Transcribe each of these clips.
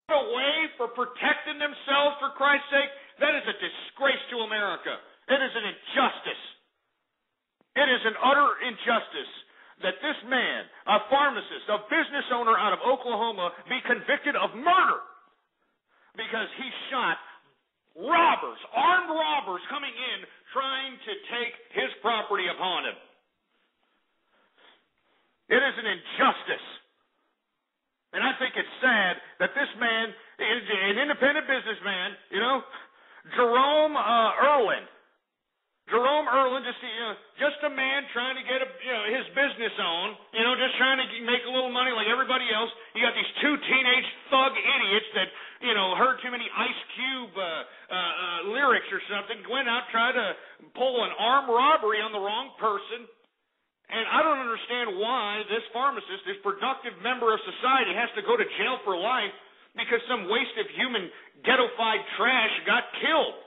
away for protecting themselves, for Christ's sake, that is a disgrace to America. It is an injustice. It is an utter injustice that this man, a pharmacist, a business owner out of Oklahoma, be convicted of murder because he shot robbers, armed robbers coming in trying to take his property upon him. It is an injustice. And I think it's sad that this man is an independent businessman, Jerome Erlin. Jerome Erlin, just a man trying to get his business on, just trying to make a little money like everybody else. You got these two teenage thug idiots that, heard too many Ice Cube lyrics or something, went out, tried to pull an armed robbery on the wrong person. And I don't understand why this pharmacist, this productive member of society, has to go to jail for life because some waste of human ghetto-fied trash got killed.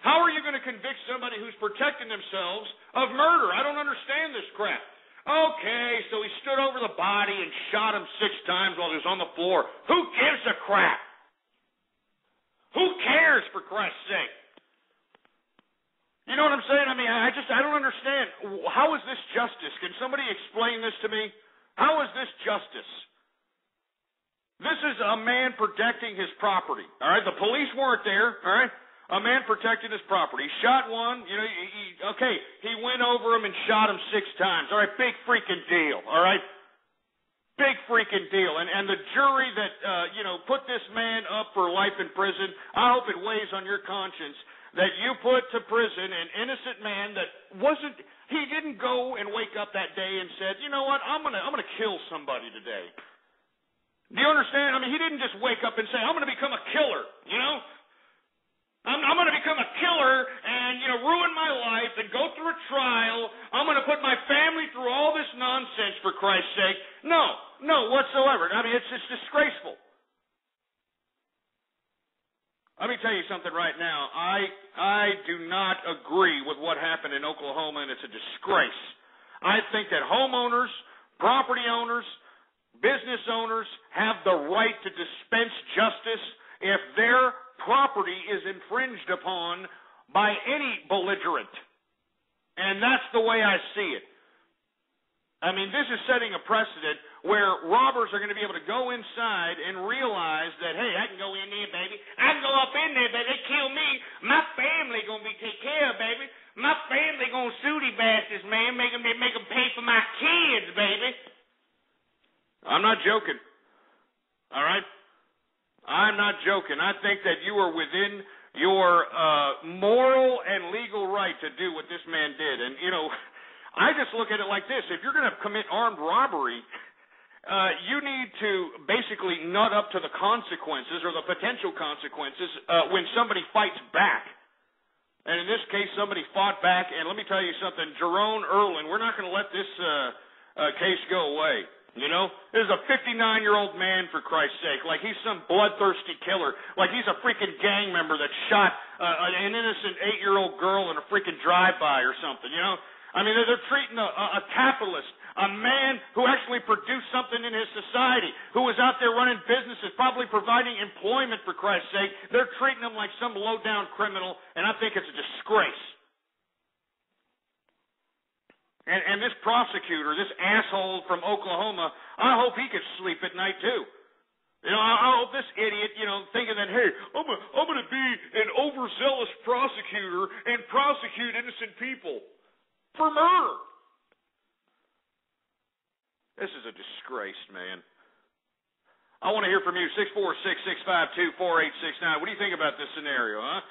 How are you going to convict somebody who's protecting themselves of murder? I don't understand this crap. Okay, so he stood over the body and shot him 6 times while he was on the floor. Who gives a crap? Who cares, for Christ's sake? You know what I'm saying? I mean, I don't understand. How is this justice? Can somebody explain this to me? How is this justice? This is a man protecting his property, all right? The police weren't there, all right? A man protected his property. He shot one, he went over him and shot him 6 times. All right, big freaking deal, all right? Big freaking deal. And the jury that, put this man up for life in prison, I hope it weighs on your conscience that you put to prison an innocent man that he didn't go and wake up that day and said, you know what, I'm gonna kill somebody today. Do you understand? I mean, he didn't just wake up and say, I'm gonna become a killer, I'm going to become a killer and, ruin my life and go through a trial. I'm going to put my family through all this nonsense, for Christ's sake. No, whatsoever. I mean, it's disgraceful. Let me tell you something right now. I do not agree with what happened in Oklahoma, and it's a disgrace. I think that homeowners, property owners, business owners have the right to dispense justice if their property is infringed upon by any belligerent. And that's the way I see it. I mean, this is setting a precedent where robbers are going to be able to go inside and realize that, hey, I can go in there, baby. I can go up in there, baby. They kill me. My family going to be taken care of, baby. My family going to sue these bastards, man. Make them pay for my kids, baby. I'm not joking. All right? I'm not joking. I think that you are within your moral and legal right to do what this man did. And, I just look at it like this. If you're going to commit armed robbery, you need to basically nut up to the consequences or the potential consequences when somebody fights back. And in this case, somebody fought back. And let me tell you something, Jerome Erlin, we're not going to let this case go away. This is a 59-year-old man, for Christ's sake, like he's some bloodthirsty killer, like he's a freaking gang member that shot an innocent 8-year-old girl in a freaking drive-by or something, I mean, they're treating a capitalist, a man who actually produced something in his society, who was out there running businesses, probably providing employment, for Christ's sake. They're treating him like some low-down criminal, and I think it's a disgrace. And this prosecutor, this asshole from Oklahoma, I hope he could sleep at night too. I hope this idiot, thinking that, hey, I'm going to be an overzealous prosecutor and prosecute innocent people for murder. This is a disgrace, man. I want to hear from you. 646-652-4869. What do you think about this scenario, huh?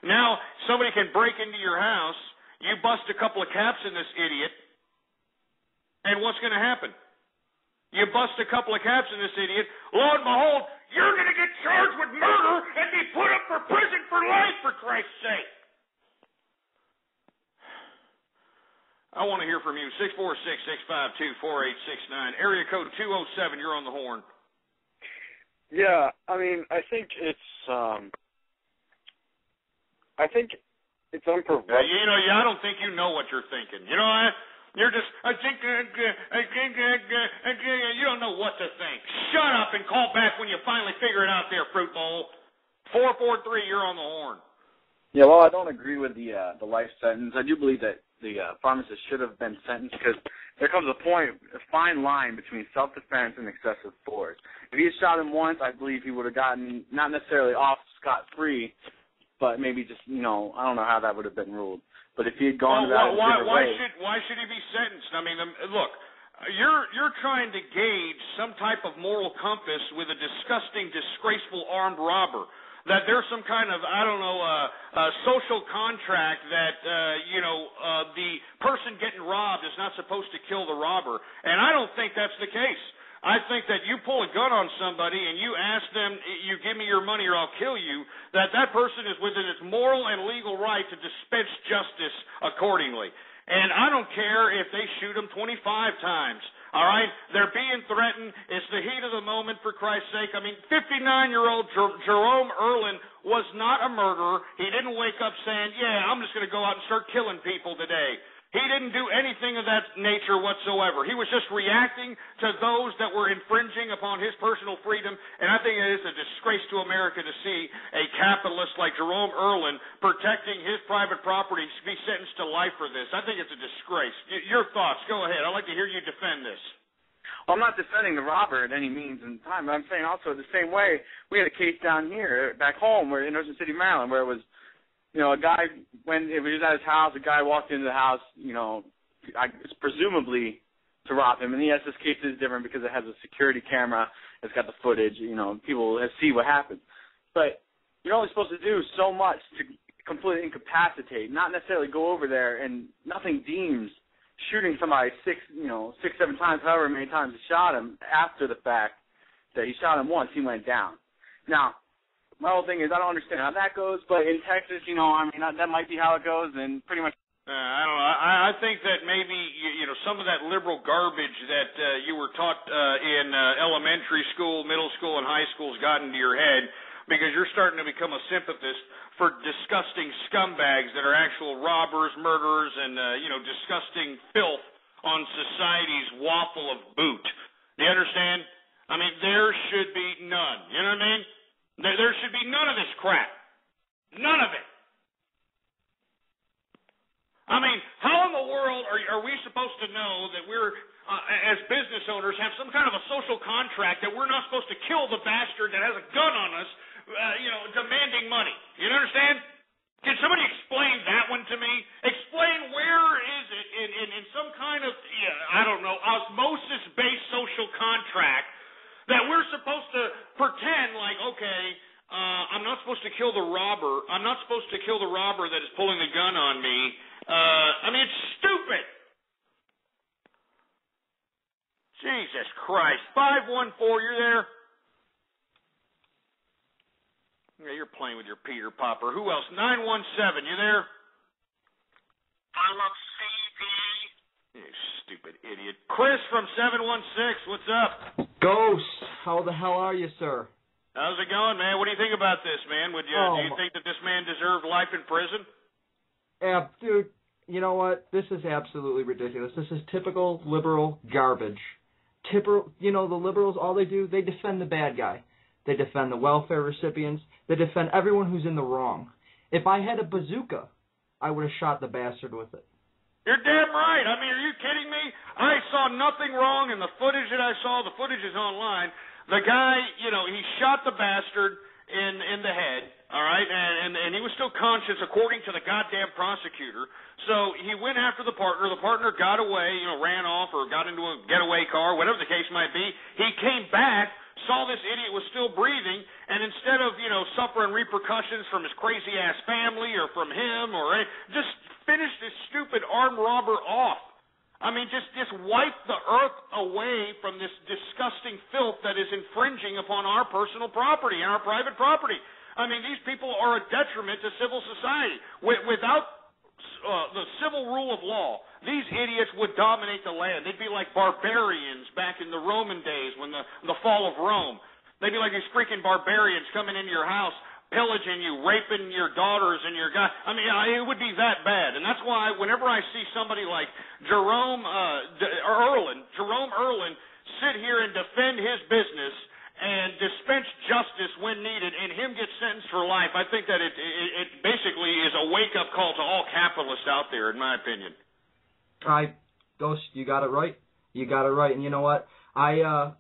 Now, somebody can break into your house. You bust a couple of caps in this idiot, and what's going to happen? You bust a couple of caps in this idiot, lo and behold, you're going to get charged with murder and be put up for prison for life, for Christ's sake. I want to hear from you. 646-652-4869. Area code 207, you're on the horn. Yeah, I mean, I think it's unprovoked. I don't think you know what you're thinking. You're just, you don't know what to think. Shut up and call back when you finally figure it out there, Fruit Bowl. 443, you're on the horn. Yeah, well, I don't agree with the life sentence. I do believe that the pharmacist should have been sentenced because there comes a fine line between self-defense and excessive force. If he had shot him once, I believe he would have gotten not necessarily off scot-free, but maybe just, I don't know how that would have been ruled. But if he had gone about it a different way, why should he be sentenced? I mean, look, you're trying to gauge some type of moral compass with a disgusting, disgraceful armed robber. That there's some kind of, social contract that, the person getting robbed is not supposed to kill the robber. And I don't think that's the case. I think that you pull a gun on somebody and you ask them, you give me your money or I'll kill you, that person is within its moral and legal right to dispense justice accordingly. And I don't care if they shoot them 25 times. All right? They're being threatened. It's the heat of the moment, for Christ's sake. I mean, 59-year-old Jerome Erlin was not a murderer. He didn't wake up saying, I'm just going to go out and start killing people today. He didn't do anything of that nature whatsoever. He was just reacting to those that were infringing upon his personal freedom, and I think it is a disgrace to America to see a capitalist like Jerome Erlin protecting his private property be sentenced to life for this. I think it's a disgrace. Your thoughts. Go ahead. I'd like to hear you defend this. Well, I'm not defending the robber at any means in time, but I'm saying also the same way we had a case down here, back home, in Ocean City, Maryland, where it was a guy, when he was at his house, a guy walked into the house, presumably to rob him. And yes, this case is different because it has a security camera. It's got the footage. People see what happens. But you're only supposed to do so much to completely incapacitate, not necessarily go over there, and nothing deems shooting somebody 6, 7 times, however many times he shot him, after the fact that he shot him once, he went down. Now, my whole thing is I don't understand how that goes, but in Texas, that might be how it goes, and pretty much. I don't know. I think that maybe some of that liberal garbage that you were taught in elementary school, middle school, and high school has gotten to your head because you're starting to become a sympathist for disgusting scumbags that are actual robbers, murderers, and disgusting filth on society's waffle of boot. Do you understand? I mean, there should be none. You know what I mean? There should be none of this crap. None of it. I mean, how in the world are we supposed to know that we're, as business owners, have some kind of a social contract that we're not supposed to kill the bastard that has a gun on us, demanding money? You understand? Can somebody explain that one to me? Explain where is it in some kind of, osmosis-based social contract that we're supposed to pretend like, okay, I'm not supposed to kill the robber. I'm not supposed to kill the robber that is pulling the gun on me. It's stupid. Jesus Christ. 514, you're there? Yeah, you're playing with your Peter Popper. Who else? 917, you there? I love CP. You stupid idiot. Chris from 716, what's up? Ghost, how the hell are you, sir? How's it going, man? What do you think about this, man? Do you think that this man deserved life in prison? Dude, you know what? This is absolutely ridiculous. This is typical liberal garbage. The liberals, all they do, they defend the bad guy. They defend the welfare recipients. They defend everyone who's in the wrong. If I had a bazooka, I would have shot the bastard with it. You're damn right. I mean, are you kidding me? I saw nothing wrong in the footage that I saw. The footage is online. The guy, he shot the bastard in the head, all right, and he was still conscious according to the goddamn prosecutor. So he went after the partner. The partner got away, ran off or got into a getaway car, whatever the case might be. He came back, saw this idiot was still breathing, and instead of, suffering repercussions from his crazy-ass family or from him just finished this stupid armed robber off. I mean, just wipe the earth away from this disgusting filth that is infringing upon our personal property and our private property. I mean, these people are a detriment to civil society. Without the civil rule of law, these idiots would dominate the land. They'd be like barbarians back in the Roman days when the fall of Rome. They'd be like these freaking barbarians coming into your house, pillaging you, raping your daughters and your guys. I mean, it would be that bad. And that's why whenever I see somebody like Jerome Erlin sit here and defend his business and dispense justice when needed and him get sentenced for life, I think that it basically is a wake-up call to all capitalists out there, in my opinion. Ghost, you got it right. You got it right. And you know what? I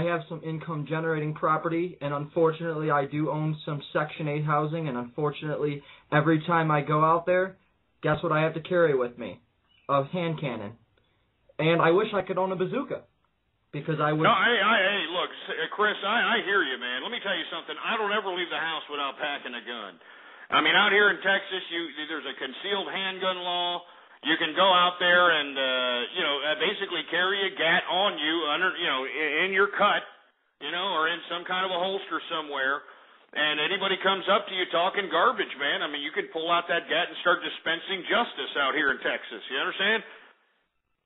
have some income-generating property, and unfortunately I do own some Section 8 housing, and unfortunately every time I go out there, guess what I have to carry with me? A hand cannon. And I wish I could own a bazooka, because I would... No, hey, look, Chris, I hear you, man. Let me tell you something. I don't ever leave the house without packing a gun. I mean, out here in Texas, there's a concealed handgun law. You can go out there and, basically carry a gat on you in your cut, or in some kind of a holster somewhere. And anybody comes up to you talking garbage, man, I mean, you can pull out that gat and start dispensing justice out here in Texas. You understand?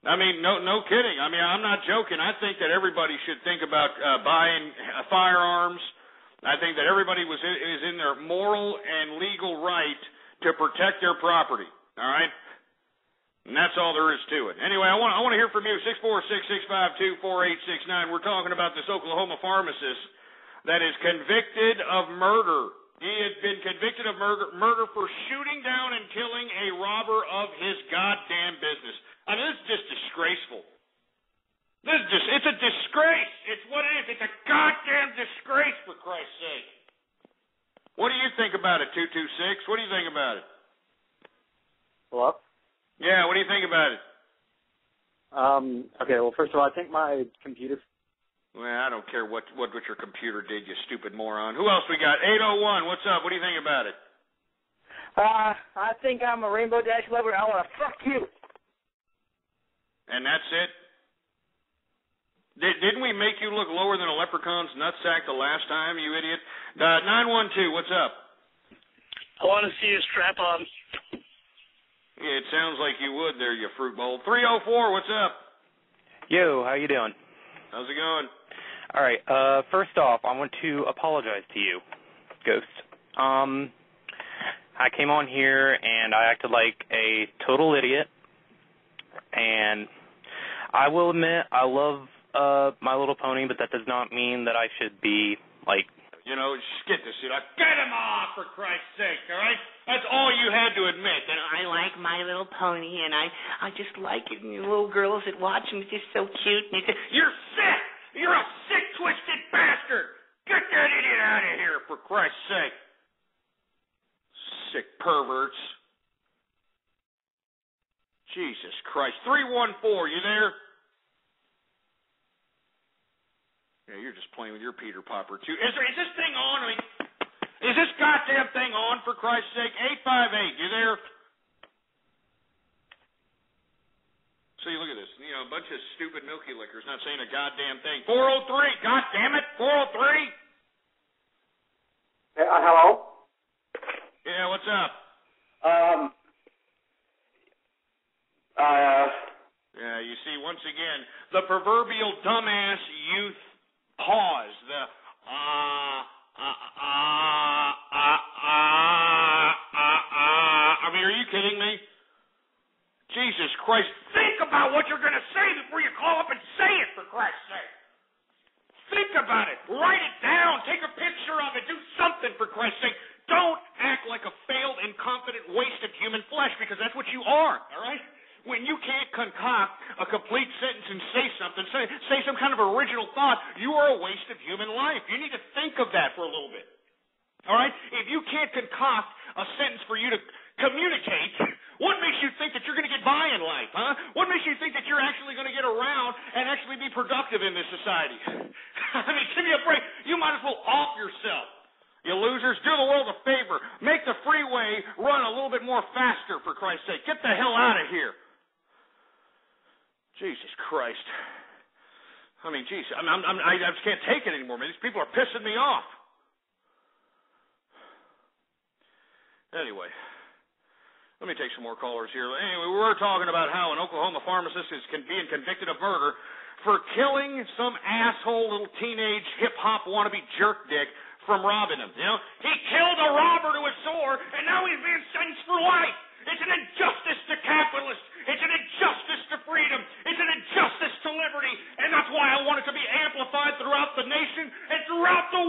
I mean, no kidding. I mean, I'm not joking. I think that everybody should think about buying firearms. I think that everybody is in their moral and legal right to protect their property. All right? And that's all there is to it. Anyway, I want to hear from you. 646-652-4869. We're talking about this Oklahoma pharmacist that is convicted of murder. He had been convicted of murder for shooting down and killing a robber of his goddamn business. I mean, this is just disgraceful. It's a disgrace. It's what it is. It's a goddamn disgrace, for Christ's sake. What do you think about it, 226? What do you think about it? Hello? Yeah, what do you think about it? Okay, well, first of all, I think my computer... Well, I don't care what your computer did, you stupid moron. Who else we got? 801, what's up? What do you think about it? I think I'm a Rainbow Dash lover. I want to fuck you. And that's it? Didn't we make you look lower than a leprechaun's nutsack the last time, you idiot? 912, what's up? I want to see you strap on. Yeah, it sounds like you would there, you fruit bowl. 304, what's up? Yo, how you doing? How's it going? All right, first off, I want to apologize to you, Ghost. I came on here and I acted like a total idiot, and I will admit I love My Little Pony, but that does not mean that I should be, like... Get this shit. Get him off, for Christ's sake, all right? That's all you had to admit. And I like My Little Pony, and I just like it. And the little girls that watch him is just so cute. And you're sick! You're a sick, twisted bastard! Get that idiot out of here, for Christ's sake. Sick perverts. Jesus Christ. 314, you there? Yeah, you're just playing with your Peter Popper, too. Is this thing on? I mean, is this goddamn thing on, for Christ's sake? 858, you there? See, look at this. A bunch of stupid milky lickers not saying a goddamn thing. 403, God damn it, 403. Hello? Yeah, what's up? Yeah, you see, once again, the proverbial dumbass youth pause. I mean, are you kidding me? Jesus Christ, think about what you're going to say before you call up and say it, for Christ's sake. Think about it. Write it down. Take a picture of it. Do something, for Christ's sake. Don't act like a failed, incompetent waste of human flesh, because that's what you are, all right? When you can't concoct a complete sentence and say something, say some kind of original thought, you are a waste of human life. You need to think of that for a little bit. All right? If you can't concoct a sentence for you to communicate, what makes you think that you're going to get by in life, huh? What makes you think that you're actually going to get around and actually be productive in this society? I mean, give me a break. You might as well off yourself. You losers, do the world a favor. Make the freeway run a little bit more faster, for Christ's sake. Get the hell out of here. Jesus Christ. I mean, geez, I just can't take it anymore, man. These people are pissing me off. Anyway, let me take some more callers here. Anyway, we were talking about how an Oklahoma pharmacist is being convicted of murder for killing some asshole little teenage hip-hop wannabe jerk dick from robbing him. You know, he killed a robber to a sword, and now he's being sentenced for life. It's an injustice to capitalists. It's an injustice to freedom. It's an injustice to liberty, and that's why I want it to be amplified throughout the nation and throughout the world.